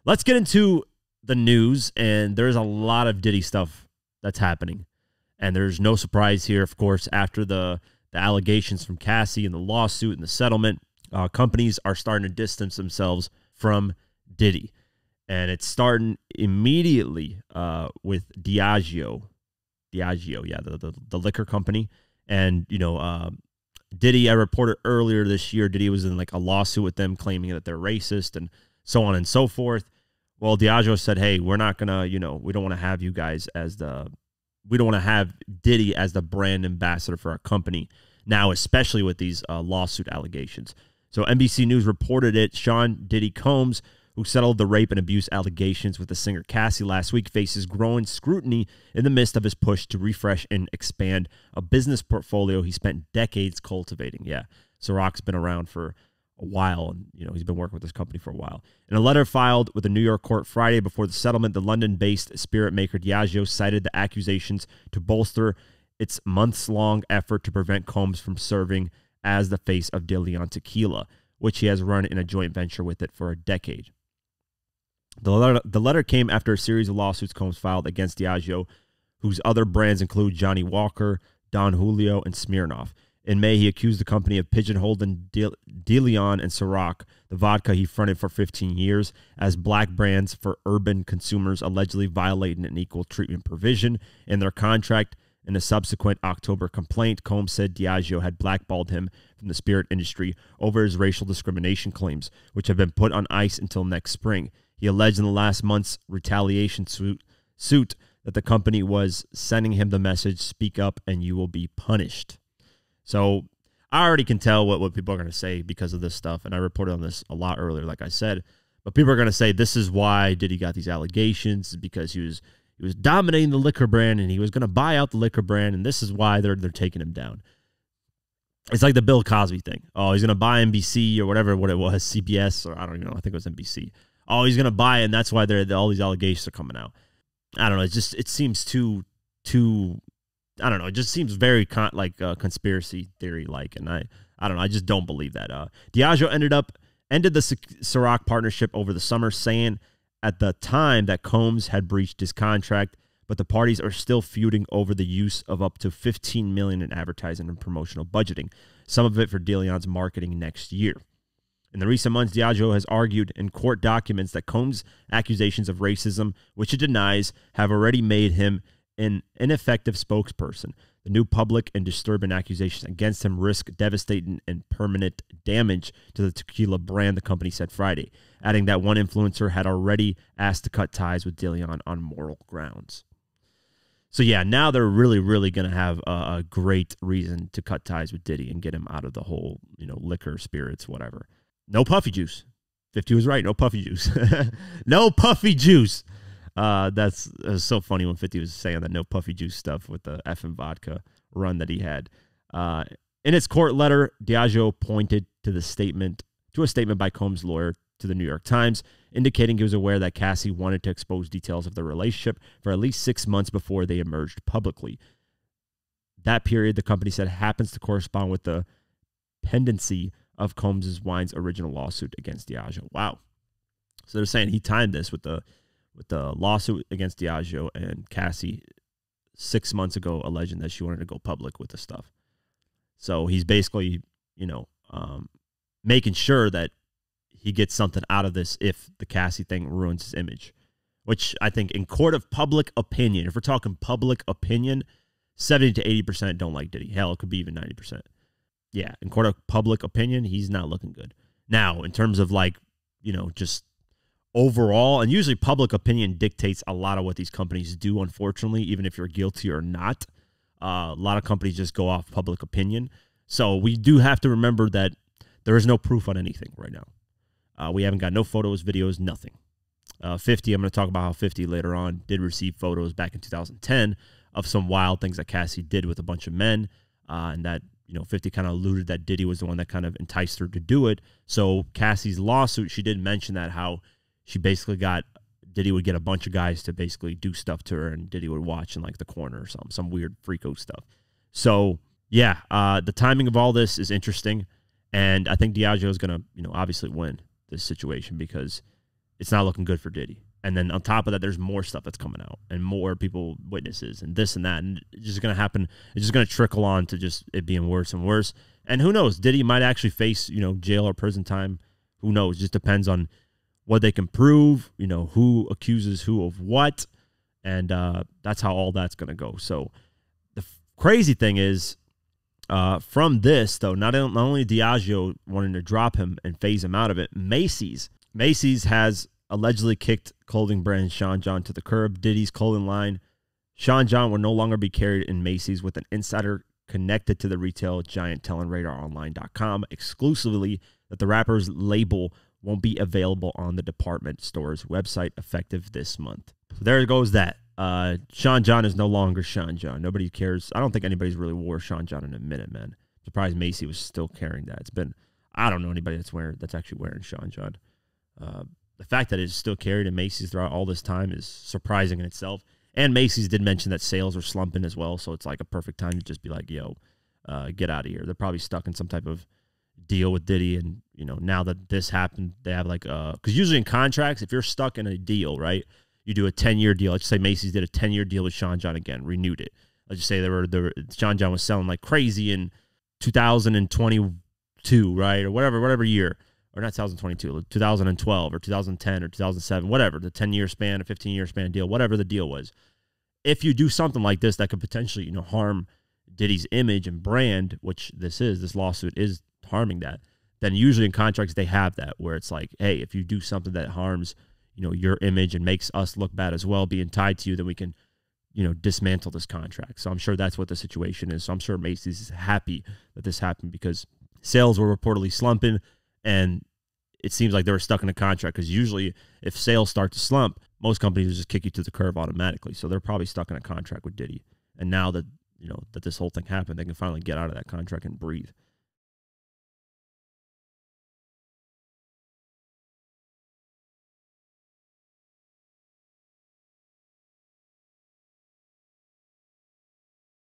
let's get into the news, and there's a lot of Diddy stuff that's happening. And there's no surprise here, of course, after the allegations from Cassie and the lawsuit and the settlement, companies are starting to distance themselves from Diddy. And it's starting immediately with Diageo. Diageo, yeah, the liquor company. And, Diddy, I reported earlier this year, Diddy was in like a lawsuit with them claiming that they're racist and so on and so forth. Well, Diageo said, hey, we're not going to, we don't want to have you guys we don't want to have Diddy as the brand ambassador for our company now, especially with these lawsuit allegations. So NBC News reported it. Sean Diddy Combs, who settled the rape and abuse allegations with the singer Cassie last week, faces growing scrutiny in the midst of his push to refresh and expand a business portfolio he spent decades cultivating. Yeah, Ciroc's been around for a while, and he's been working with this company for a while. In a letter filed with a New York court Friday before the settlement, the London-based spirit maker Diageo cited the accusations to bolster its months-long effort to prevent Combs from serving as the face of De Leon Tequila, which he has run in a joint venture with it for a decade. The letter came after a series of lawsuits Combs filed against Diageo, whose other brands include Johnny Walker, Don Julio, and Smirnoff. In May, he accused the company of pigeonholing De Leon and Ciroc, the vodka he fronted for 15 years, as black brands for urban consumers, allegedly violating an equal treatment provision in their contract. In a subsequent October complaint, Combs said Diageo had blackballed him from the spirit industry over his racial discrimination claims, which have been put on ice until next spring. He alleged in the last month's retaliation suit that the company was sending him the message, speak up and you will be punished. So I already can tell what people are going to say because of this stuff, and I reported on this a lot earlier, like I said. But people are going to say this is why Diddy got these allegations, because he was dominating the liquor brand and he was going to buy out the liquor brand, and this is why they're taking him down. It's like the Bill Cosby thing. Oh, he's going to buy NBC or whatever what it was, CBS, or I don't even know. I think it was NBC. Oh, he's going to buy it, and that's why all these allegations are coming out. I don't know. It seems too. I don't know. It just seems very conspiracy theory-like, and I don't know. I just don't believe that. Diageo ended the Ciroc partnership over the summer, saying at the time that Combs had breached his contract, but the parties are still feuding over the use of up to $15 million in advertising and promotional budgeting, some of it for De Leon's marketing next year. In the recent months, Diageo has argued in court documents that Combs' accusations of racism, which he denies, have already made him an ineffective spokesperson. The new public and disturbing accusations against him risk devastating and permanent damage to the tequila brand, the company said Friday, adding that one influencer had already asked to cut ties with De Leon on moral grounds. So yeah, now they're really, really going to have a great reason to cut ties with Diddy and get him out of the whole, liquor, spirits, whatever. No puffy juice. 50 was right. No puffy juice. No puffy juice. That's so funny when 50 was saying that no puffy juice stuff with the effing vodka run that he had. In its court letter, Diageo pointed to a statement by Combs' lawyer to the New York Times, indicating he was aware that Cassie wanted to expose details of their relationship for at least 6 months before they emerged publicly. That period, the company said, happens to correspond with the pendency of Combs' Wine's original lawsuit against Diageo. Wow. So they're saying he timed this with the lawsuit against Diageo and Cassie 6 months ago, alleging that she wanted to go public with the stuff. So he's basically, making sure that he gets something out of this if the Cassie thing ruins his image, which I think in court of public opinion, if we're talking public opinion, 70 to 80% don't like Diddy. Hell, it could be even 90%. Yeah, in court of public opinion, he's not looking good. Now, in terms of just overall, and usually public opinion dictates a lot of what these companies do, unfortunately, even if you're guilty or not. A lot of companies just go off public opinion. So we do have to remember that there is no proof on anything right now. We haven't got no photos, videos, nothing. 50, I'm going to talk about how 50 later on did receive photos back in 2010 of some wild things that Cassie did with a bunch of men, and that 50 kind of alluded that Diddy was the one that kind of enticed her to do it. So Cassie's lawsuit, she did mention that how she basically Diddy would get a bunch of guys to basically do stuff to her, and Diddy would watch in the corner or something, some weird freako stuff. So yeah, the timing of all this is interesting, and I think Diageo is going to, obviously win this situation because it's not looking good for Diddy. And then on top of that, there's more stuff that's coming out and more people, witnesses, and this and that. And it's just going to happen. It's just going to trickle on to just it being worse and worse. And who knows? Diddy might actually face, jail or prison time. Who knows? It just depends on what they can prove, who accuses who of what. And that's how all that's going to go. So the crazy thing is, from this, though, not only Diageo wanting to drop him and phase him out of it, Macy's has allegedly kicked clothing brand Sean John to the curb. Diddy's clothing line, Sean John, will no longer be carried in Macy's, with an insider connected to the retail giant telling RadarOnline.com exclusively that the rapper's label won't be available on the department store's website effective this month. So there goes that. Sean John is no longer Sean John. Nobody cares. I don't think anybody's really wore Sean John in a minute, man. I'm surprised Macy was still carrying that. I don't know anybody that's actually wearing Sean John. The fact that it's still carried in Macy's throughout all this time is surprising in itself. And Macy's did mention that sales are slumping as well, so it's like a perfect time to just be like, yo, get out of here. They're probably stuck in some type of deal with Diddy, and now that this happened, they have like because usually in contracts, if you're stuck in a deal, right, you do a 10-year deal. Let's just say Macy's did a 10-year deal with Sean John again, renewed it. Let's just say Sean John was selling like crazy in 2022, right, or whatever year. Or not 2022, 2012 or 2010 or 2007, whatever, the 10-year span, a 15-year span deal, whatever the deal was. If you do something like this that could potentially, harm Diddy's image and brand, which this lawsuit is harming that, then usually in contracts they have that where it's like, hey, if you do something that harms, your image and makes us look bad as well, being tied to you, then we can, dismantle this contract. So I'm sure that's what the situation is. So I'm sure Macy's is happy that this happened because sales were reportedly slumping. And it seems like they were stuck in a contract because usually if sales start to slump, most companies just kick you to the curb automatically. So they're probably stuck in a contract with Diddy. And now that, that this whole thing happened, they can finally get out of that contract and breathe.